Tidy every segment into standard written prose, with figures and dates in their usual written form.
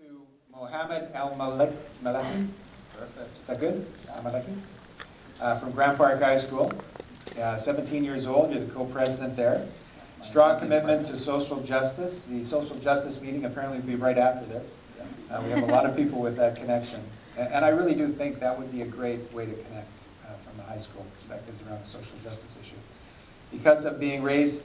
to Mohammad Al-Maleki. Perfect. Is that good? Al-Maleki? From Grand Park High School. 17 years old, you're the co-president there. Strong commitment to social justice. The social justice meeting apparently will be right after this. We have a lot of people with that connection. And I really do think that would be a great way to connect from the high school perspectives around the social justice issue. Because of being raised,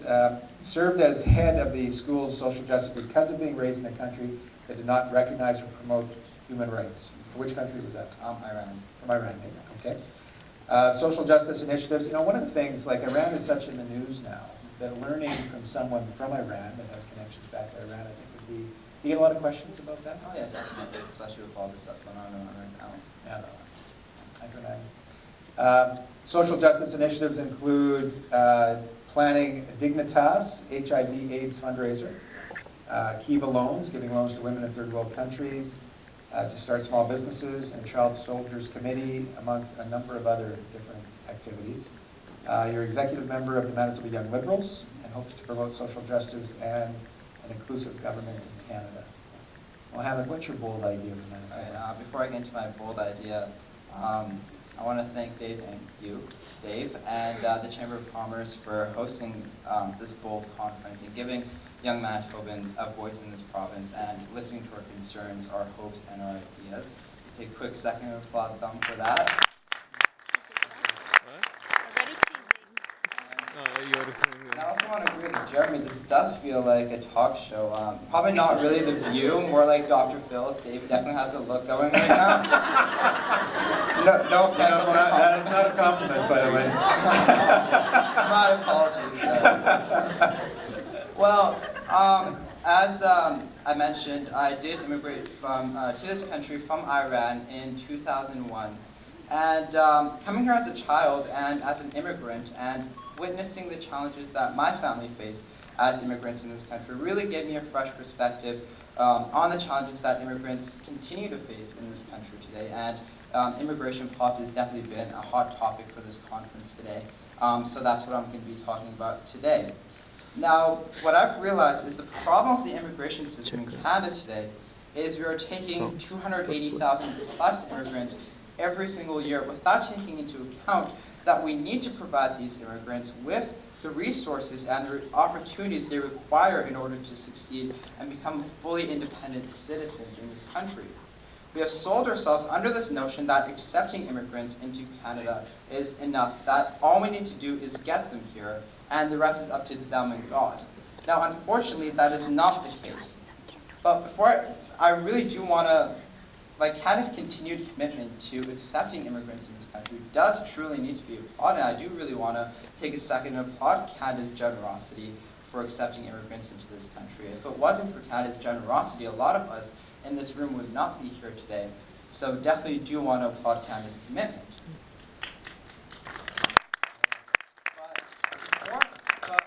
served as head of the school's social justice, because of being raised in a country that did not recognize or promote human rights. Which country was that? Iran. From Iran, okay. Social justice initiatives, one of the things, like Iran is such in the news now, that learning from someone from Iran that has connections back to Iran, I think would be, do you get a lot of questions about that? Oh yeah, definitely, especially with all this stuff going on right now. Yeah. Social justice initiatives include planning Dignitas, HIV/AIDS fundraiser, Kiva loans, giving loans to women in third world countries, to start small businesses, and Child Soldiers Committee, amongst a number of other different activities. You're executive member of the Manitoba Young Liberals and hopes to promote social justice and an inclusive government in Canada. Mohammad, what's your bold idea for Manitoba? Right, before I get into my bold idea, I want to thank Dave and you, Dave, and the Chamber of Commerce for hosting this bold conference and giving young Manitobans a voice in this province and listening to our concerns, our hopes, and our ideas. Just take a quick second to applaud them for that. And I also want to agree with Jeremy, this does feel like a talk show. Probably not really The View, more like Dr. Phil. Dave definitely has a look going right now. no offense. That is not a compliment, by the way. My apologies. Well, as I mentioned, I did immigrate to this country from Iran in 2001. And coming here as a child and as an immigrant and witnessing the challenges that my family faced as immigrants in this country really gave me a fresh perspective on the challenges that immigrants continue to face in this country today. And immigration policy has definitely been a hot topic for this conference today. So that's what I'm going to be talking about today. Now, what I've realized is the problem with the immigration system in Canada today is we are taking 280,000 plus immigrants every single year without taking into account that we need to provide these immigrants with the resources and the opportunities they require in order to succeed and become fully independent citizens in this country. We have sold ourselves under this notion that accepting immigrants into Canada is enough, that all we need to do is get them here, and the rest is up to them and God. Now, unfortunately, that is not the case. But before I really do want to, Canada's continued commitment to accepting immigrants in this country does truly need to be applauded. I do really want to take a second and applaud Canada's generosity for accepting immigrants into this country. If it wasn't for Canada's generosity, a lot of us in this room would not be here today. So definitely do want to applaud Canada's commitment. But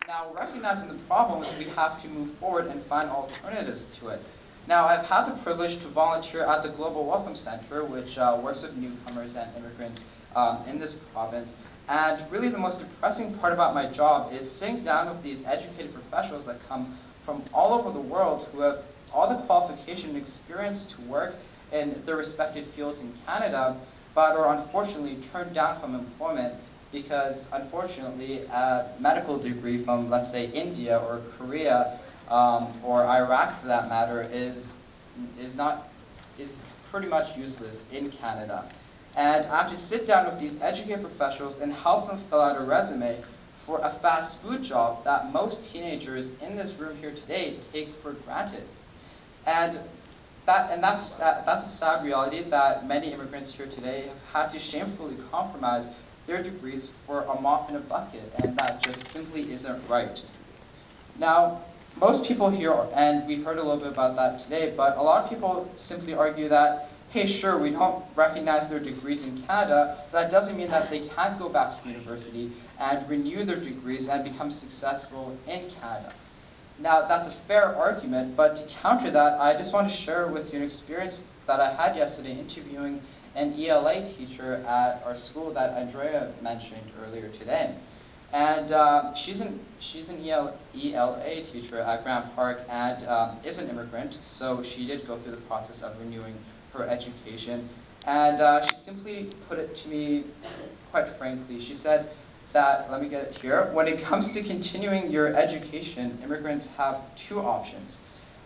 now, recognizing the problems, we have to move forward and find alternatives to it. Now, I've had the privilege to volunteer at the Global Welcome Center, which works with newcomers and immigrants in this province. And really the most depressing part about my job is sitting down with these educated professionals that come from all over the world who have all the qualification and experience to work in their respective fields in Canada, but are unfortunately turned down from employment because, unfortunately, a medical degree from, let's say, India or Korea or Iraq, for that matter, is pretty much useless in Canada. And I have to sit down with these educated professionals and help them fill out a resume for a fast food job that most teenagers in this room here today take for granted. And that's a sad reality that many immigrants here today have had to shamefully compromise their degrees for a mop in a bucket, and that just simply isn't right. Now, most people here, and we've heard a little bit about that today, but a lot of people simply argue that, hey, sure, we don't recognize their degrees in Canada, but that doesn't mean that they can't go back to university and renew their degrees and become successful in Canada. Now, that's a fair argument, but to counter that, I just want to share with you an experience that I had yesterday interviewing an ELA teacher at our school that Andrea mentioned earlier today. And she's an ELA teacher at Grant Park and is an immigrant, so she did go through the process of renewing her education. And she simply put it to me quite frankly. She said that, let me get it here, when it comes to continuing your education, immigrants have two options.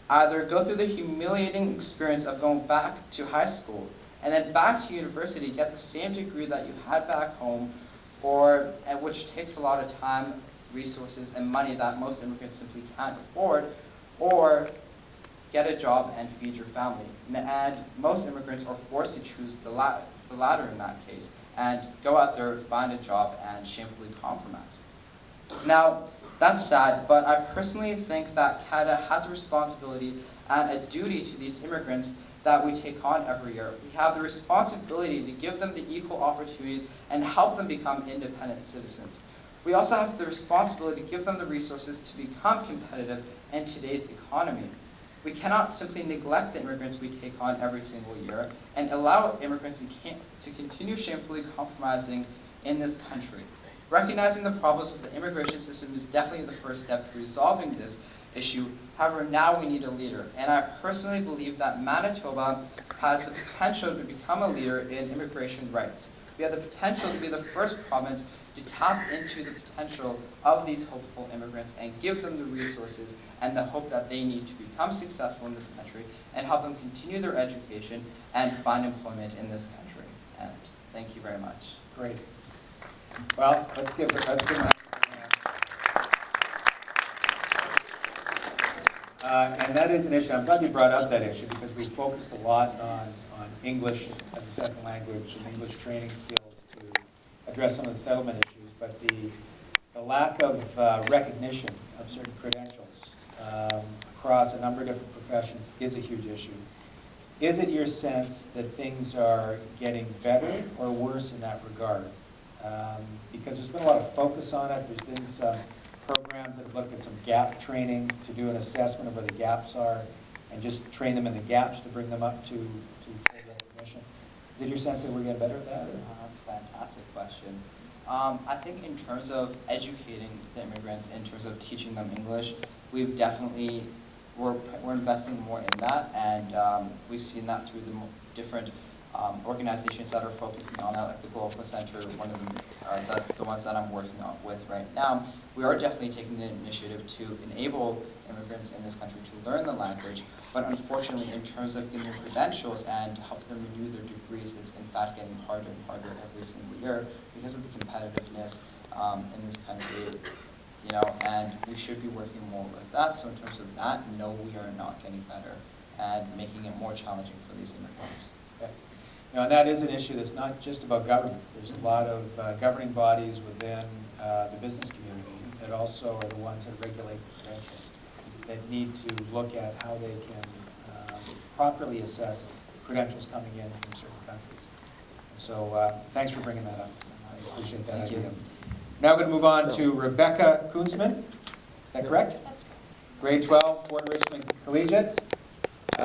Either go through the humiliating experience of going back to high school and then back to university, get the same degree that you had back home, or which takes a lot of time, resources, and money that most immigrants simply can't afford, or get a job and feed your family. And most immigrants are forced to choose the latter in that case, and go out there, find a job, and shamefully compromise. Now, that's sad, but I personally think that Canada has a responsibility and a duty to these immigrants that we take on every year. We have the responsibility to give them the equal opportunities and help them become independent citizens. We also have the responsibility to give them the resources to become competitive in today's economy. We cannot simply neglect the immigrants we take on every single year and allow immigrants to continue shamefully compromising in this country. Recognizing the problems of the immigration system is definitely the first step to resolving this issue. However, now we need a leader. And I personally believe that Manitoba has the potential to become a leader in immigration rights. We have the potential to be the first province to tap into the potential of these hopeful immigrants and give them the resources and the hope that they need to become successful in this country and help them continue their education and find employment in this country. And thank you very much. Great. Well, let's give them and that is an issue. I'm glad you brought up that issue because we focused a lot on English as a second language and English training skills to address some of the settlement issues. But the lack of recognition of certain credentials across a number of different professions is a huge issue. Is it your sense that things are getting better or worse in that regard? Because there's been a lot of focus on it. There's been some programs that have looked at some gap training to do an assessment of where the gaps are and just train them in the gaps to bring them up to full recognition. Is it your sense that we're getting better at that? That's a fantastic question. I think in terms of educating the immigrants, in terms of teaching them English, we're investing more in that, and we've seen that through the different organizations that are focusing on that, like the Global Center. One of them are the ones that I'm working on with right now. We are definitely taking the initiative to enable immigrants in this country to learn the language, but unfortunately in terms of getting their credentials and helping them renew their degrees, it's in fact getting harder and harder every single year because of the competitiveness in this country. And we should be working more with that. So in terms of that, no, we are not getting better and making it more challenging for these immigrants. Okay. And that is an issue that's not just about government. There's a lot of governing bodies within the business community that also are the ones that regulate the credentials, that need to look at how they can properly assess credentials coming in from certain countries. So thanks for bringing that up. I appreciate that idea. Now we're going to move on to Rebecca Koonsman. Is that correct? Grade 12, Fort Richmond Collegiate.